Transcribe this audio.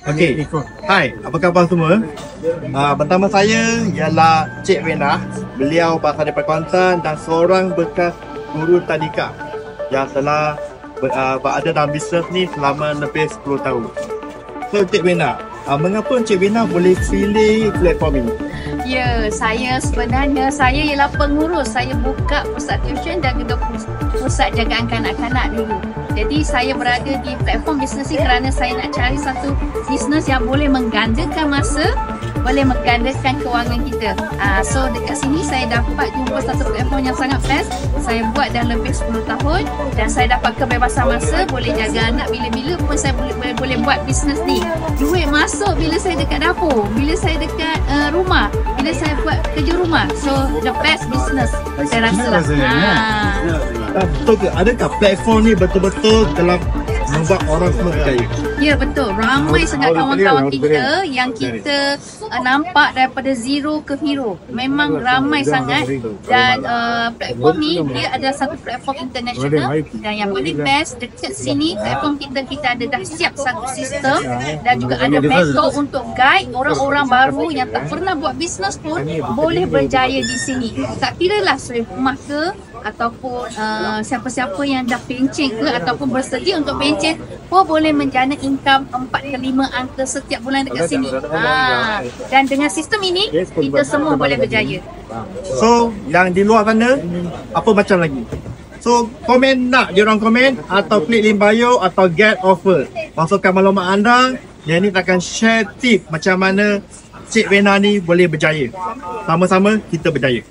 Okey. Hai, apa khabar semua? Pertama saya ialah Cik Wena. Beliau berasal daripada Kuantan dan seorang bekas guru tadika yang telah berada dalam bisnes ni selama lebih 10 tahun. So Cik Wena, mengapa Cik Wena boleh pilih platform ini? Ya, saya sebenarnya ialah pengurus. Saya buka pusat tuition dan juga pusat jagaan kanak-kanak dulu. Jadi saya berada di platform bisnes ini kerana saya nak cari satu bisnes yang boleh menggandakan masa, boleh menggandakan kewangan kita. So dekat sini saya dapat jumpa satu platform yang sangat best. Saya buat dah lebih 10 tahun dan saya dapat kebebasan masa, boleh jaga anak bila-bila pun saya boleh buat bisnes ni. Duit masuk bila saya dekat dapur, bila saya dekat rumah, bila saya buat kerja rumah. So the best business saya rasa lah. Betul ke? Adakah platform ni betul-betul telah membuat orang semua berjaya? Ya, betul. Ramai sangat kawan-kawan kita yang kita nampak daripada zero ke hero. Memang ramai sangat. Dan platform ni dia adalah satu platform international. Dan yang paling best dekat sini platform kita ada dah siap satu sistem dan juga ada mentor untuk guide orang-orang baru yang tak pernah buat bisnes pun boleh berjaya di sini. Tak kiralah suri rumah ke ataupun siapa-siapa yang dah pencen ke ataupun bersedia untuk pencen pun boleh menjana income 4 ke 5 angka setiap bulan dekat sini. Dan dengan sistem ini kita semua boleh berjaya. So yang di luar sana apa macam lagi? So komen nak diorang komen atau klik link bio atau get offer. Masukkan maklumat anda. Yang ni akan share tip macam mana Cik Wena ni boleh berjaya. Sama-sama kita berjaya.